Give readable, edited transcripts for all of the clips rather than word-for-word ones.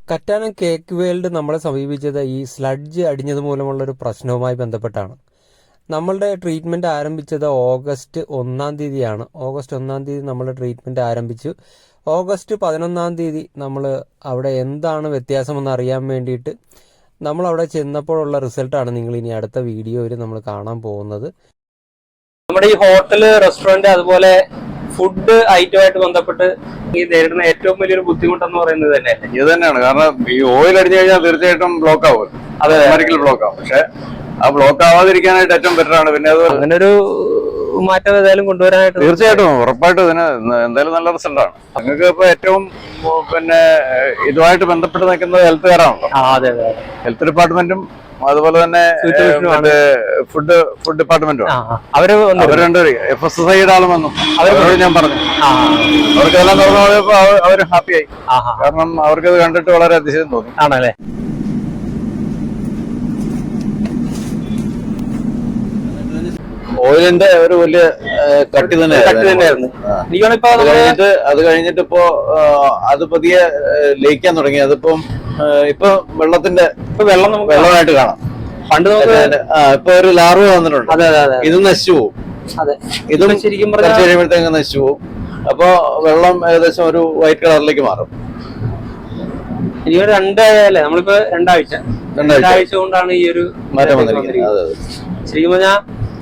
Kattanam cake world നമ്മളെ സമീപിച്ചത് ഈ സ്ലഡ്ജ് അടിഞ്ഞത് മൂലമുള്ളൊരു പ്രശ്നവുമായി ബന്ധപ്പെട്ടാണ്. നമ്മളുടെ ട്രീറ്റ്മെൻറ്റ് ആരംഭിച്ചത് ഓഗസ്റ്റ് 1-ാം തീയതിയാണ്. ഓഗസ്റ്റ് 1-ാം തീയതി നമ്മൾ ട്രീറ്റ്മെൻറ്റ് ആരംഭിച്ചു. ഓഗസ്റ്റ് 11-ാം തീയതി നമ്മൾ അവിടെ എന്താണ് വ്യത്യാസമെന്ന് അറിയാൻ വേണ്ടിയിട്ട് നമ്മളവിടെ ചെന്നപ്പോഴുള്ള റിസൾട്ടാണ് നിങ്ങൾ ഇനി അടുത്ത വീഡിയോയിൽ നമ്മൾ കാണാൻ പോകുന്നത്. നമ്മുടെ ഈ ഹോട്ടല്, റെസ്റ്റോറൻറ്റ്, അതുപോലെ ഫുഡ് ഐറ്റമായിട്ട് ബന്ധപ്പെട്ട് ഈ നേരിടുന്ന ഏറ്റവും വലിയൊരു ബുദ്ധിമുട്ടെന്ന് പറയുന്നത് തന്നെയല്ലേ ഇത് തന്നെയാണ്. കാരണം ഈ ഓയിൽ അടിഞ്ഞു കഴിഞ്ഞാൽ തീർച്ചയായിട്ടും ബ്ലോക്ക് ആവും. അതെ, ഒരിക്കലും ബ്ലോക്ക് ആവും. പക്ഷെ ആ ബ്ലോക്ക് ആവാതിരിക്കാനായിട്ട് ഏറ്റവും ബെറ്റർ ആണ്. പിന്നെ അത് അങ്ങനെ ഒരു മാറ്റം ഏതായാലും കൊണ്ടുവരാനായിട്ട് തീർച്ചയായിട്ടും ഉറപ്പായിട്ടും ഇതിന് എന്തായാലും നല്ല റിസൾട്ടാണ്. നിങ്ങൾക്ക് ഇപ്പൊ ഏറ്റവും ഇതുമായിട്ട് ബന്ധപ്പെട്ട് നിൽക്കുന്നത് ഹെൽത്തുകാരാണല്ലോ. ഹെൽത്ത് ഡിപ്പാർട്ട്മെന്റും അതുപോലെ തന്നെ ഫുഡ് ഡിപ്പാർട്ട്മെന്റും അവര് രണ്ടുപേരും FSSAIയുടെ ആളും വന്നു. അവരോട് ഞാൻ പറഞ്ഞു, അവർക്കെല്ലാം തുറന്നു പോയപ്പോ അവർ ഹാപ്പിയായി. കാരണം അവർക്കത് കണ്ടിട്ട് വളരെ അതിശയം തോന്നി. ആണല്ലേ? ഓയിലിന്റെ ഒരു വലിയ കട്ടി തന്നെയായിരുന്നു. അത് കഴിഞ്ഞിട്ട് ഇപ്പോ അത് പതിയെ ലയിക്കാൻ തുടങ്ങി. അതിപ്പം ഇപ്പൊ വെള്ളമായിട്ട് കാണാം. പണ്ട് ഇപ്പൊ ഒരു ലാർവ വന്നിട്ടുണ്ട്. ഇത് നശിച്ചു പോകും. ഇതും ശരിക്കും കഴിയുമ്പോഴത്തേക്ക് നശിച്ചു പോകും. അപ്പൊ വെള്ളം ഏകദേശം ഒരു വൈറ്റ് കളറിലേക്ക് മാറും. ഇനി ഒരു നമ്മളിപ്പോ രണ്ടാഴ്ച കൊണ്ടാണ് ഈ ഒരു മാറ്റം വന്നിരിക്കുന്നത്. ശരിക്കും പറഞ്ഞാൽ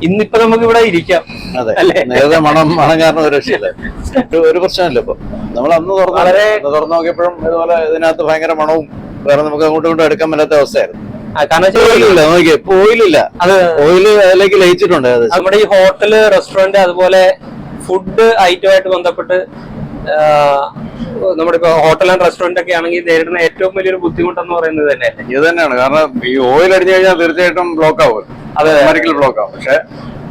ഇന്നിപ്പോ നമുക്ക് ഇവിടെ ഇരിക്കാം. അതെ, നേരത്തെ മണം കാരണം ഒരു രക്ഷയില്ല. ഒരു പ്രശ്നമില്ല. ഇപ്പൊ നമ്മൾ അന്ന് തുറന്നു നോക്കിയപ്പോഴും ഇതുപോലെ ഇതിനകത്ത് ഭയങ്കര മണവും വേറെ നമുക്ക് അങ്ങോട്ടും ഇങ്ങോട്ടും എടുക്കാൻ പറ്റാത്ത അവസ്ഥയായിരുന്നു. നോക്കിയേ, ഇപ്പൊ ഓയിലില്ല. ഓയില് അതിലേക്ക് ലയിച്ചിട്ടുണ്ട്. നമ്മുടെ ഈ ഹോട്ടല്, റെസ്റ്റോറന്റ്, അതുപോലെ ഫുഡ് ഐറ്റമായിട്ട് ബന്ധപ്പെട്ട് നമ്മുടെ ഇപ്പൊ ഹോട്ടൽ ആൻഡ് റെസ്റ്റോറന്റ് ഒക്കെ ആണെങ്കിൽ നേരിടുന്ന ഏറ്റവും വലിയൊരു ബുദ്ധിമുട്ടെന്ന് പറയുന്നത് തന്നെയല്ലേ ഇത് തന്നെയാണ്. കാരണം ഈ ഓയിൽ അടിഞ്ഞു കഴിഞ്ഞാൽ തീർച്ചയായിട്ടും ബ്ലോക്ക് ആവും. ഒരിക്കലും ബ്ലോക്ക് ആവും. പക്ഷെ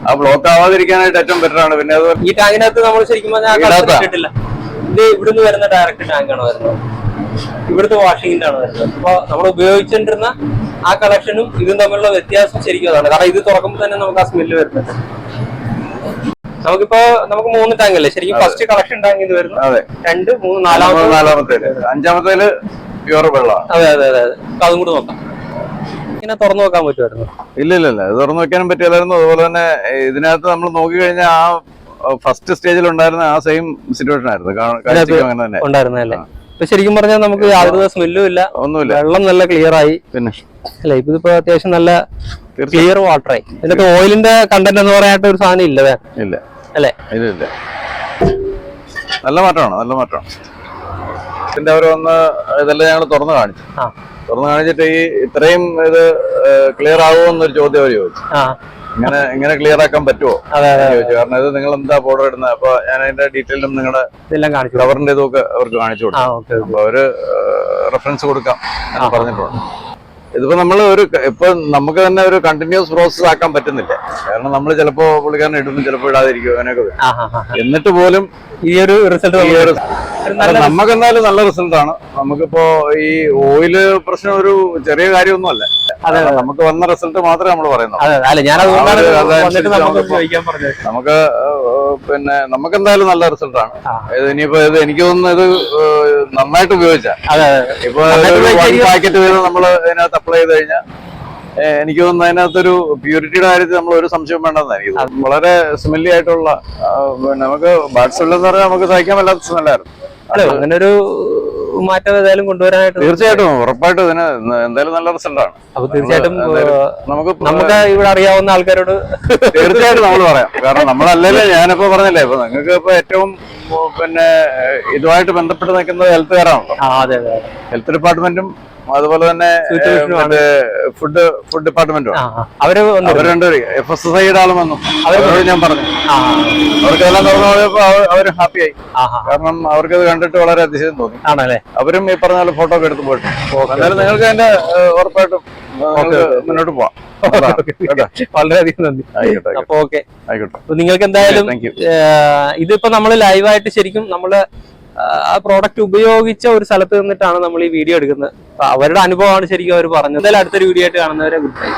ആ ബ്ലോക്ക് ആവാതിരിക്കാനായിട്ട് ഏറ്റവും ബെറ്റർ ആണ്. പിന്നെ അത് ഈ ടാങ്കിനകത്ത് നമ്മൾ ശരിക്കും പറഞ്ഞാൽ ഇത് ഇവിടുന്ന് വരുന്ന ഡയറക്റ്റ് ടാങ്കാണ് വരുന്നത്. ഇവിടുത്തെ വാഷിംഗിന്റെ ആണ് വരുന്നത്. അപ്പൊ നമ്മൾ ഉപയോഗിച്ചിട്ടിരുന്ന ആ കളക്ഷനും ഇതും തമ്മിലുള്ള വ്യത്യാസം ശരിക്കും അതാണ്. കാരണം ഇത് തുറക്കുമ്പോൾ തന്നെ നമുക്ക് ആ സ്മെല്ല് വരുന്നുണ്ട്. നമുക്ക് 3 ടാങ്ക് അല്ലേ ശരിക്കും? ഫസ്റ്റ് കളക്ഷൻ ടാങ്ക് ഇത് വരുന്നു. 2, 3, 4, 5-ാമത്തേല് പ്യൂർ വെള്ളമാണ്. അതെ. അതും കൂടെ നോക്കാം. ഇങ്ങനെ തുറന്നു നോക്കാൻ പറ്റുമായിരുന്നു? ഇല്ല, ഇത് തുറന്നു വെക്കാനും പറ്റില്ലായിരുന്നു. അതുപോലെ തന്നെ ഇതിനകത്ത് നമ്മൾ നോക്കി കഴിഞ്ഞാൽ ആ ഫസ്റ്റ് സ്റ്റേജിൽ ഉണ്ടായിരുന്ന ആ സെയിം സിറ്റുവേഷൻ ആയിരുന്നു ഉണ്ടായിരുന്നല്ലേ? ഇപ്പൊ ശരിക്കും പറഞ്ഞാൽ നമുക്ക് യാതൊരു സ്മെല്ലും ഇല്ല, ഒന്നുമില്ല. വെള്ളം നല്ല ക്ലിയർ ആയി. പിന്നെ അല്ലെ, ഇതിപ്പോ അത്യാവശ്യം നല്ല ക്ലിയർ വാട്ടർ ആയി. ഇതിനകത്ത് ഓയിലിന്റെ കണ്ടന്റ് എന്ന് പറയാനായിട്ട് ഒരു സാധനം ഇല്ല അല്ലേ? ഇല്ല, നല്ല മാറ്റമാണ്. ഇതിന്റെ അവർ വന്ന് ഇതെല്ലാം ഞങ്ങൾ തുറന്നു കാണിച്ചിട്ട് ഈ ഇത്രയും ഇത് ക്ലിയർ ആവുമെന്നൊരു ചോദ്യം അവർ ചോദിച്ചു. ഇങ്ങനെ ക്ലിയർ ആക്കാൻ പറ്റുമോ ചോദിച്ചു. കാരണം ഇത് നിങ്ങൾ എന്താ പൗഡർ ഇടുന്നത്? അപ്പൊ ഞാൻ അതിന്റെ ഡീറ്റെയിലും നിങ്ങളുടെ കവറിന്റെ ഇതൊക്കെ അവർക്ക് കാണിച്ചു കൊടുക്കും. അപ്പൊ അവര് റെഫറൻസ് കൊടുക്കാം പറഞ്ഞിട്ടുണ്ട്. ഇതിപ്പോ നമ്മൾ ഇപ്പൊ നമുക്ക് തന്നെ ഒരു കണ്ടിന്യൂസ് പ്രോസസ് ആക്കാൻ പറ്റുന്നില്ല. കാരണം നമ്മൾ ചിലപ്പോ പുള്ളിക്കാരനെ ഇടുന്നു, ചിലപ്പോ ഇടാതിരിക്കും, അങ്ങനെയൊക്കെ. എന്നിട്ട് പോലും ഈ ഒരു റിസൾട്ട് നമുക്ക് എന്തായാലും നല്ല റിസൾട്ടാണ്. നമുക്കിപ്പോ ഈ ഓയില് പ്രശ്നം ഒരു ചെറിയ കാര്യമൊന്നും അല്ല. നമുക്ക് വന്ന റിസൾട്ട് മാത്രമേ നമ്മൾ പറയുന്നുള്ളൂ. നമുക്ക് പിന്നെ നമുക്ക് എന്തായാലും നല്ല റിസൾട്ടാണ്. ഇനിയിപ്പോ എനിക്ക് തോന്നുന്നു ഇത് നന്നായിട്ട് ഉപയോഗിച്ചാ ഇപ്പൊ പാക്കറ്റ് വീതം നമ്മൾ ഇതിനകത്ത് അപ്ലൈ ചെയ്ത് കഴിഞ്ഞാൽ എനിക്ക് തോന്നുന്നു അതിനകത്തൊരു പ്യൂരിറ്റിയുടെ കാര്യത്തിൽ നമ്മൾ ഒരു സംശയം വേണ്ടെന്നായിരിക്കും. വളരെ സ്മെല്ലി ആയിട്ടുള്ള നമുക്ക് ബാഡ് സ്മെൽ എന്ന് പറഞ്ഞാൽ നമുക്ക് സഹിക്കാൻ പറ്റാത്ത സ്മെല്ലായിരുന്നു. അങ്ങനെ ഒരു മാറ്റം ഏതായാലും കൊണ്ടുവരാനായിട്ട് തീർച്ചയായിട്ടും ഉറപ്പായിട്ടും ഇതിന് എന്തായാലും നല്ല റിസൾട്ടാണ്. അപ്പൊ തീർച്ചയായിട്ടും നമുക്ക് ഇവിടെ അറിയാവുന്ന ആൾക്കാരോട് തീർച്ചയായിട്ടും നമ്മൾ പറയാം. കാരണം നമ്മളല്ലല്ലേ, ഞാനിപ്പോ പറഞ്ഞില്ലേ, ഇപ്പൊ നിങ്ങൾക്ക് ഇപ്പൊ ഏറ്റവും ഇതുമായിട്ട് ബന്ധപ്പെട്ട് നിൽക്കുന്നത് ഹെൽത്തുകാരാണല്ലോ. ഹെൽത്ത് ഡിപ്പാർട്ട്മെന്റും അതുപോലെ തന്നെ ഫുഡ് ഡിപ്പാർട്ട്മെന്റും അവര് രണ്ടുപേരും FSSAIയുടെ ആളും വന്നു. അവരോട് ഞാൻ പറഞ്ഞു, അവർക്കെല്ലാം തുറന്നു പോയപ്പോ അവർ ഹാപ്പിയായി. കാരണം അവർക്കത് കണ്ടിട്ട് വളരെ അതിശയം തോന്നി. അവരും ഈ പറഞ്ഞ പോലെ ഫോട്ടോ ഒക്കെ എടുത്ത് പോയിട്ട്. എന്നാലും നിങ്ങൾക്ക് അതിന്റെ ഉറപ്പായിട്ടും മുന്നോട്ട് പോവാം. വളരെയധികം നന്ദി. അപ്പൊ ഓക്കെ, ആയിക്കോട്ടെ. നിങ്ങൾക്ക് എന്തായാലും ഇതിപ്പോ നമ്മള് ലൈവായിട്ട് ശരിക്കും നമ്മള് ആ പ്രോഡക്റ്റ് ഉപയോഗിച്ച ഒരു സ്ഥലത്ത് നിന്നിട്ടാണ് നമ്മൾ ഈ വീഡിയോ എടുക്കുന്നത്. അവരുടെ അനുഭവമാണ് ശരിക്കും അവർ പറഞ്ഞത്. എന്തായാലും അടുത്തൊരു വീഡിയോ ആയിട്ട് കാണുന്നവരെ ഗുഡ് ബൈ.